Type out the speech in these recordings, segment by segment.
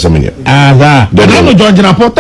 something. Ah, the no John Jinapo.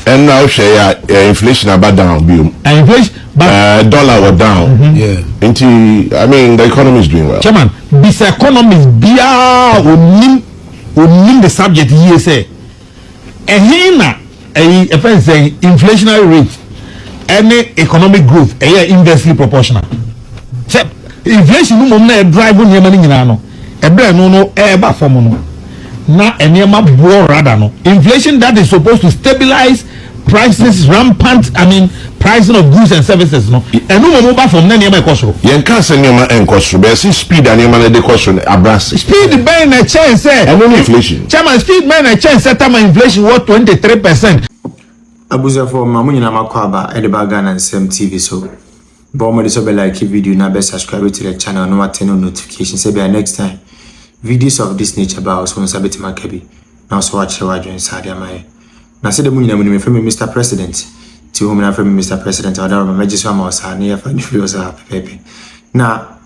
And now share inflation about down. Inflation, but dollar were down. Yeah. I mean, the economy is doing well. Chairman, this economy is beyond the subject here say. A friend saying inflationary rate, any economic growth, inversely proportional. Inflation no more drive on your money no. No ever form no. Na enema boy rather no. Inflation that is supposed to stabilize prices rampant. I mean pricing of goods and services no. And no more from enema cost. Yen can't send enema and cost. But see speed enema de cost abras. Speed ben a chance say. And inflation. Chairman, speed ben a chance set my inflation what 23%. Abuza for mamunyi na makwaba edeba Ghana and SM TV so. But mo so be like video na be subscribe to the channel no turn on notifications say be next time videos of this nature about so sabeti makabi now so watch your join sadia mai na say the munyi na me from Mr. President to home na from Mr. President or my magistrate ma sa na fa ni feel so pepe na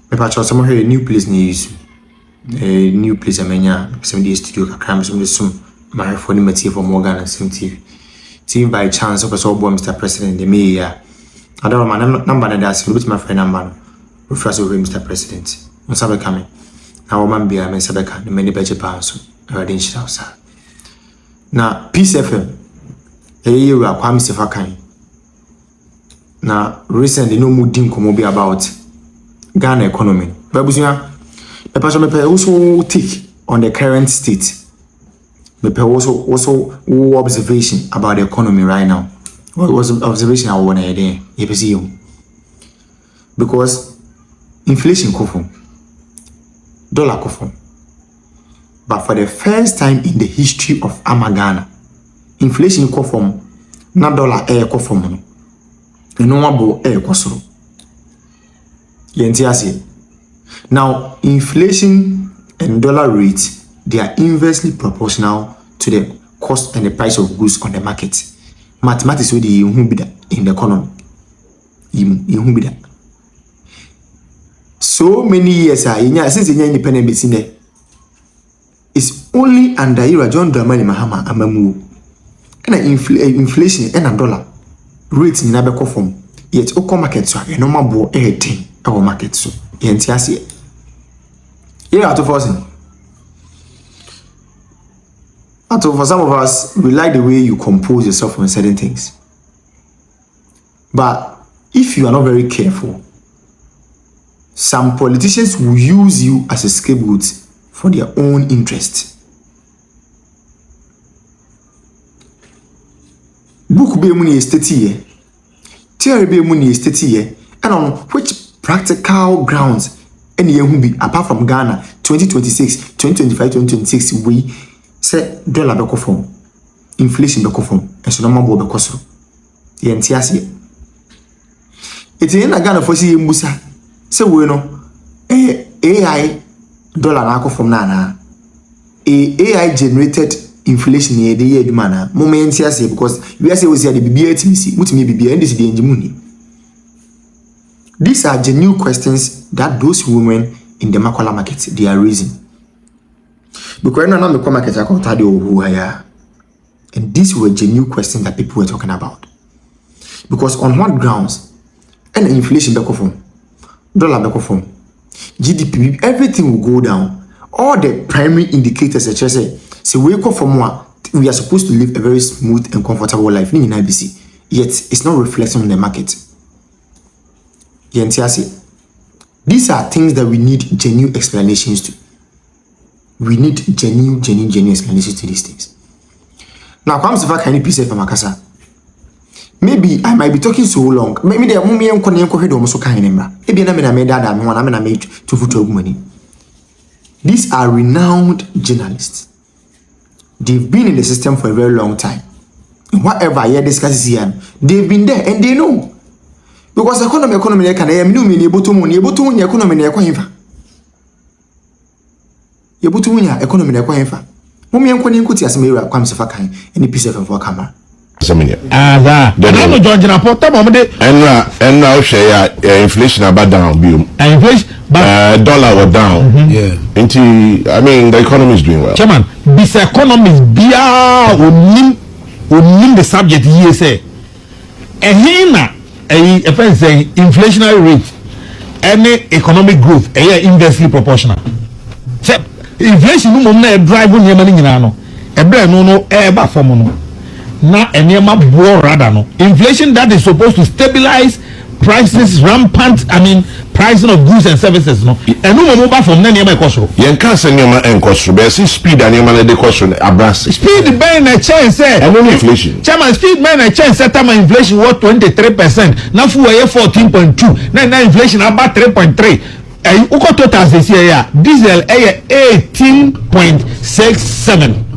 me pa cho some here new place ni use a new place amenya some the studio kakram some the sum my phone material for Morgan and SM TV by chance of so Mr. President the mayor I don't know my number that's with my friend number. Refer to Mr. President. On Sabe coming. Now man be a Sabeka, the many budget pounds. I didn't shout, sir. Now, Peace FM. A year are Kwame Sefakani. Now, recently no more dim be about Ghana economy. Babuzia, the person may also take on the current state. May also observation about the economy right now. What was observation I want to do? Because inflation come dollar come but for the first time in the history of Ghana, inflation come from na dollar come from no. No abo come so. Now inflation and dollar rates they are inversely proportional to the cost and the price of goods on the market. Mathematics with the in the economy. So many years since the independent business it's only under era John Dramani Mahama Amamu and inflation and a dollar rates in Nabeko form yet oko market so a normal bo everything our market so yentiasi here out of us. So for some of us, we like the way you compose yourself on certain things. But if you are not very careful, some politicians will use you as a scapegoat for their own interest. Book be money estate here. Theory be money estate here. And on which practical grounds any will be apart from Ghana 2026, 2025, 2026 we say dollar beko form, inflation beko form, and so normal beko so. Yentiasi. It's in a Ghana for see Musa. Say we know AI dollar na form na AI generated inflation here the year mana. Moment yentiasi because we are say we see the BBA TMC, which may be and this the engineering. These are genuine questions that those women in the Makola market they are raising. Because no na me market account who hire. And these were genuine questions that people were talking about. Because on what grounds? And inflation back from dollar back from GDP, everything will go down. All the primary indicators such as say we go from what we are supposed to live a very smooth and comfortable life in IBC. Yet it's not reflecting on the market. These are things that we need genuine explanations to. We need genuine explanations to these things. Now, comes if I can piece from Makasa. Maybe I might be talking so long. Maybe there are mommy and Konyanko head almost so kind of maybe I made that I made to foot money. These are renowned journalists. They've been in the system for a very long time. Whatever I hear discusses here, they've been there and they know. Because economy can I am new mean able to money able to win economy near Quainfa. You put to win economy near Quainfa. Mommy and Konyanko as me comes if I can any piece of camera. Semenya. That. And I'm not John Janapo. And now share inflation about down bill. Inflation, but dollar were down. Yeah. I mean, the economy is doing well. Chairman, this economy is beyond the subject here say. And here a friend saying inflationary rate, any economic growth, inversely proportional. So inflation no more drive on your money in ano. A brand no ever form. Now rather no inflation that is supposed to stabilize prices rampant. I mean pricing of goods and services no and no more from any cost. You can't send your man and cost speed and your man the cost abras speed ben a chance and only inflation chairman speed man a chance set my inflation what 23% now for 14.2 now inflation about 3.3 uko totals this year diesel 18.67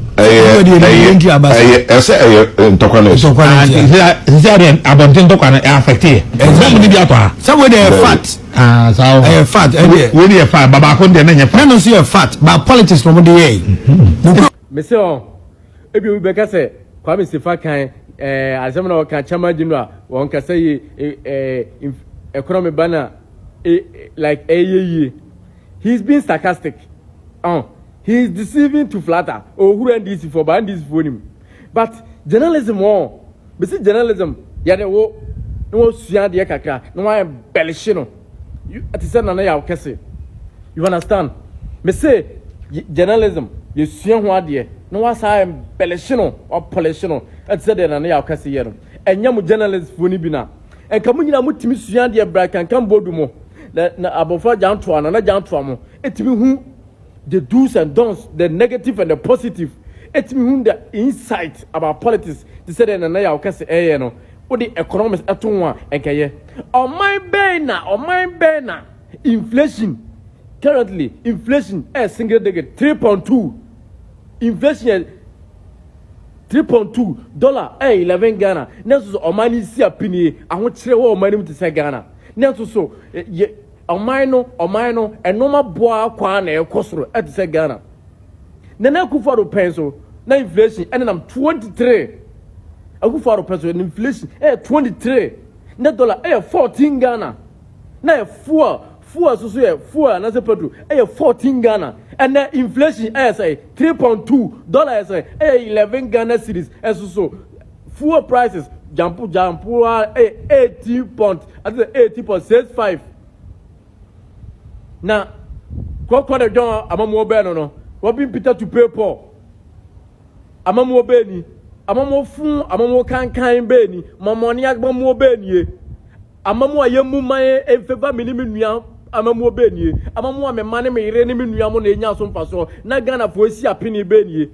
he's been sarcastic. He is deceiving to flatter. Oh, who and this for band this for him. But journalism, besides journalism, no suya kakra, no I embellishino. You at the same time, you understand? Me say journalism, you suya wadi, no was I embellishino or polishino. At the same time, and yamu journalist for nibina. And Kamuna Mutimi suya dia brack and come bodumo. Na abofa jantuana na jantuamo. It me who. The do's and don'ts, the negative and the positive. It's me the insight about politics. To say that na I can say no. What the economics at one and on my banner, inflation. Currently, inflation is single digit 3.2. Inflation $3.2 11 Ghana. Next on money see a penny. I want to share money to say Ghana. Next so Omaino, and no more boa kwan e kosoro at say Ghana. Nana Kufaro pencil, na inflation, and I'm 23. A Kufaro pencil, and inflation, 23. Na dollar, 14 Ghana. Na four, and as a petrol, 14 Ghana. And the inflation, say $3.2, say 11 Ghana cities, as so. Fuel prices, jampu, 80.65. Now, Crocodile John, Amamo Beno, Robin Peter to pay Paul. Amamo Benny, Amamo Fun, Amamo Can Benny, Mamoniac Mamo Benny, Amamo Yamu Mae, a favor minimum, Amamo Benny, Amamo, my money may rename Yamon and Yason Paso, Nagana for a penny Benny.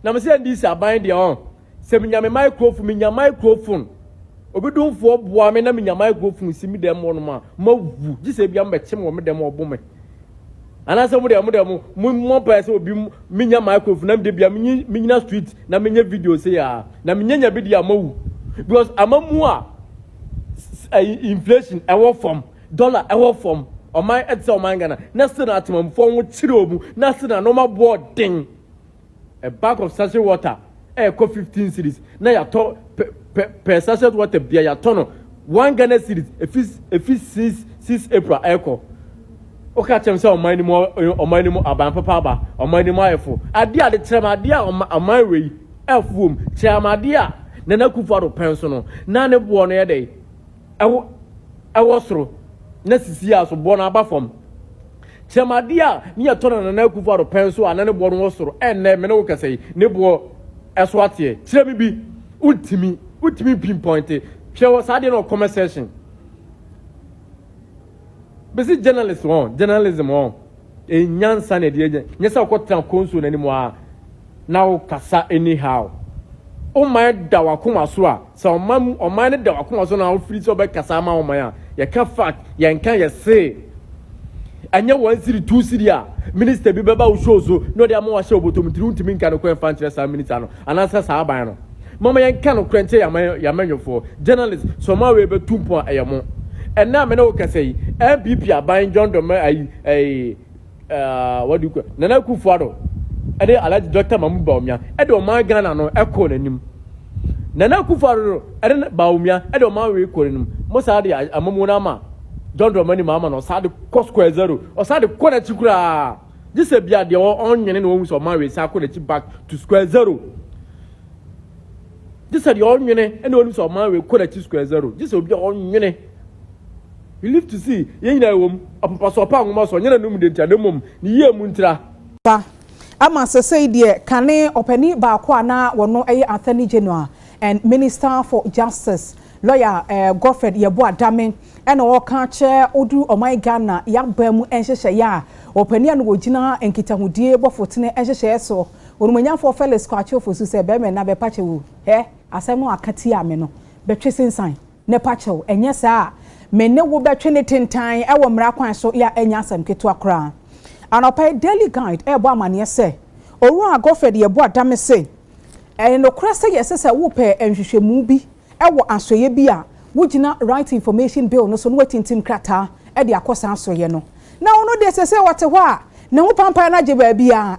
Now, say this are buying their own. Seminya microphone, minya microphone. Obedun for boame na minya microphone simi dem monoma. Mawu, ji se bia mbetche mo dem obome. Anasa mo dem mo pa se obi minya microphone na bia minya street na minya video say ya. Na minya bi dia mawu. Because amamu a inflation ewo from dollar ewo from oman etse oman Ghana. Na se na atemamfo wo chire omu. Na se na normal board ding. A bag of sachet water. 15 cities. Now you talk per sachet water beer ya tono 1 Ghana cities if 6 April echo. Okay, chem say on my more Aban papa ba on my more efo. Adia de trema adia on my way efum trema adia Nana Kufaro pension na ne bo no ye dey. Ewo soro na sisi aso bo na aba fom. Trema adia ni ya tono Nana Kufaro pension anane bo no soro enne me no kase ne bo Eswati, tell me be ultimi pinpointed. She was adding on conversation. But see journalism on. A young son at the agent. Yes, I got some consul anymore. Now kasa anyhow. Oh my dawakuma swa. So mam or mine dawakuma so now free so back kasama on my ya can fact ya can ya say. And you 1 city 2 city Minister Bibaba show so no they are more show but to me can go and find 3 minutes and answer Aban. Mama yan can crunch ya man for journalists so my way 2 point ayamo. And now me no can say MPP are buying John Dome what do you call Nana Kufaro. And they allow Dr. Mamuba and the my Ghana no echo nim. Nana Akufo-Addo ene baumia e de man we korinum mo sa de amamu na ma John Dramani mama no sa de square zero o sa de kona chikura this e bia de onwene na won so man we sa kona chi back to square zero this e de onwene e na won so man we kona chi square zero this e bia onwene we live to see yen na wom apapa so pa nwoma so nyena num de ntade mom ni ye mu ntira pa ama sese de kane opani ba ko ana wono eye Attorney General and Minister for Justice lawyer Godfred Yebo Adame ena wo ka che odu omai Ghana ya bamu enhyehyɛ ya opani anu ogina enkitahudie bofotene enhyehyɛ so onumanyafo Felix Kwache ofosu se be me na be pache wo asem no akati ame no betwe sensan ne pache wo enye saa me ne wo betwe ne tentan e wo mra kwan so ya enya asem keto akra anopai daily guide e bo amane se oru Godfred Yebo Adame se no krese yesese wo pe enhwehwemu bi e wo asoye bi a wugina right information bill no so no watintim krata e de akosa asoye no na ono de sese wote ho a ne ho pampa na je ba bia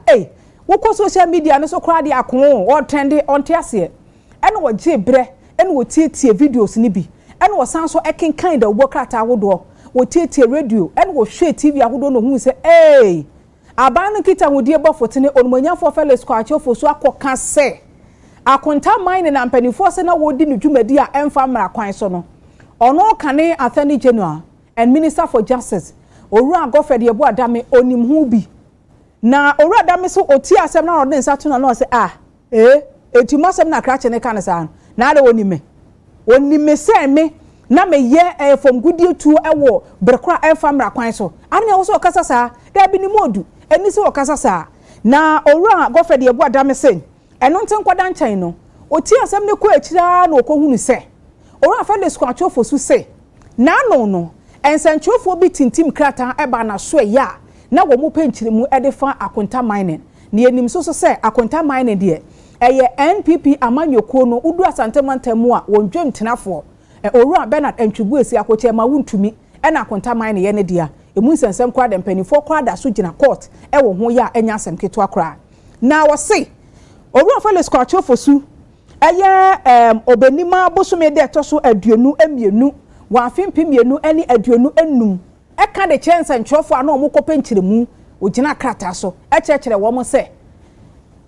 wo ko social media no so kra de akon wo trend on tiase e no wo je bre e no wo tietie videos ni bi e no wo san so ekin kind of wo krata wodo wo tietie radio e no wo hwe TV ahodo no hu se Aban no kita hodie bofotene onumanyafo Felix Kwache ofosu akoka se akonta mine na mpanifo se na wodi ne dwumadi a emfa mra kwan so no ono kane Attorney General and Minister for Justice Owura Godfred Yebo Adame onim hu bi na Owura Adame so oti asem na ode nsa to na no se etimo asem na krache ne kan sa na ade onime se me na me ye from goodie to ewo brekra emfa mra kwan so ane wo so kasa sa da bi ni modu eni se wo kasa sa na Owura Godfred Yebo Adame se eno nten kwada nchan no oti asem ne ko akira na okohunu se Owura Felix Kwache ofosu se na no ensanchofo bi tintim krata eba na so ya na wo mu penchirimu e de fa akonta mining ne enim so se akonta mining de eye NPP amanyoko no udu asantemantamu a wondwem tenafo Owura Bernard Antwibu esi akoche ma wuntumi e na akonta mining ye ne dia emu nsensem kwa de mpanifo kwa da so gina court e wo ho ya enya asem keto akra na wo se Owura Felix Kwache ofosu eye obenima bosume de toso aduonu emienu wafimpi mienu eni aduonu enum eka de chance ntwofo ana omokope nkyiremu ogina krata so ekyekyere wo mo se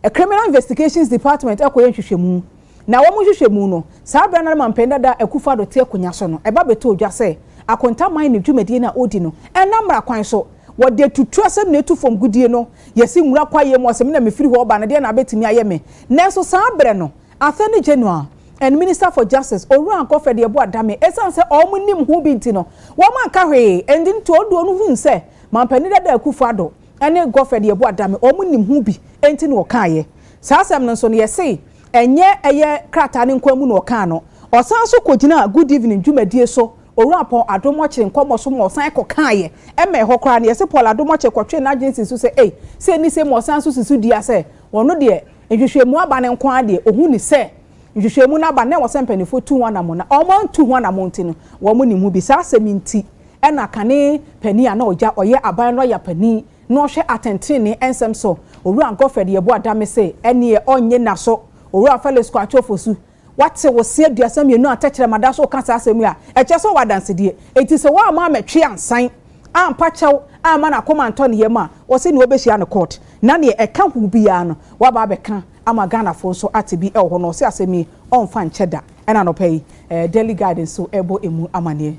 a criminal investigations department ekoye nhwehwemu na wo mo hwehwemu no saa bra na mampenda da Akufo-Addo te akunya so no eba beto odwa se akonta man ne dwumadi na odi no enamra kwan so wo de tutu asem na etu fom gudie no yesi nwura kwaye mo asem na mefiri ho ba na de na betimi ayeme nenso saa bre no Attorney General and Minister for Justice Owura Godfred Yebo Adame esan se omunim hu binti no wo man ka hwe endin to odo no hu nse mampani da Akufo-Addo ene Godfred Yebo Adame omunim hu bi enti no kaaye saa asem no so no yesi enye eye krata ne nkwamu no ka no osan so kogina good evening dwumadie so Owura Paul Adomoche nkomo so mo san kaaye eme ho kra ne yesi Paul Adomoche kwotwe na agency so se se ni se mo san so susu dia se wono de ehwehwemu aba ne nko ade ohu ni se nhwehwemu na aba na wo sempanifo 2-1 amona oman 2-1 amonti no wo mo ni mu bi sa seminti e na kane pani ana oja oye Aban no ya pani no hwe atentene ensem so Owura Godfred Yebo Adame se ene onye na so Owura Felix Kwache ofosu wate wo se aduasam yenu atechire madaso kasa asemu a eche so wadansede eti se wa ma metwe ansan ampa chew ama na koma ntone yema wo se ni obehia no court na ne eka hu bia no wa ba beka ama Ghana fo so atebi e ho no se asemi onfa ncheda ena no pay daily guidance so ebo emu amane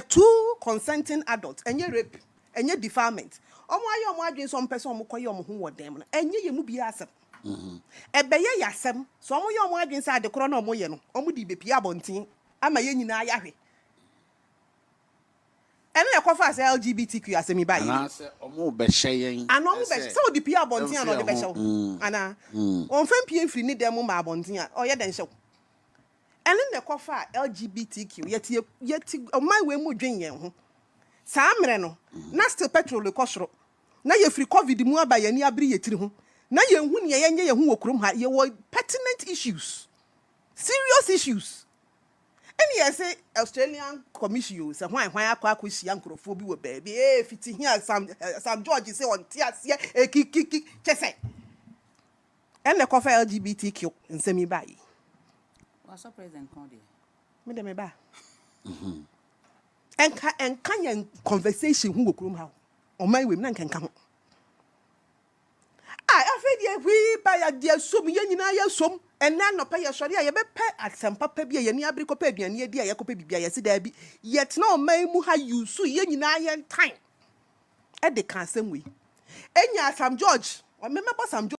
two consenting adults enye rape enye defilement omo aye omo adwen so mpese omo koye omo ho wodem no enye yemu bia asem ebeye yasem so omo ye omo adwen sa adekoro na omo ye no omo di bepi abontin ama ye nyina ayahwe ene ekofa as LGBTQ asemi ba yi ana se omo be hyeyen ana omo be so di pia abontin ana de be hyew ana on fam pia firi ni dem ma abontin a oye den hyew ene ekofa LGBTQ yeti oman we mu dwen yen ho saa mere no na still petrol le kosoro na ye free covid mu aba ye ni abiri ye tiri ho na ye hu ne ye nye ye hu okrom ha ye wo pertinent issues, serious issues. Any I say Australian commission say hwan akwa hia nkrofo bi wo baby fiti here Sam George say on tiasie kiki chese en le kofa LGBTQ nsemi bayi was so president called you. Me dem ba. Enka yen conversation hu wokrum ha. O man we me nka ho. Afi de wi ba ya de som ye nyina ya som. Ena no pa ye sori a ye be pe asempa pa bi ye ni abri ko pa aduane ye di a ye ko pa bibia ye se da bi. Yet na o man mu ha yusu ye nyina ye time. E de kan asem we. Enya Sam George, o me mebo Sam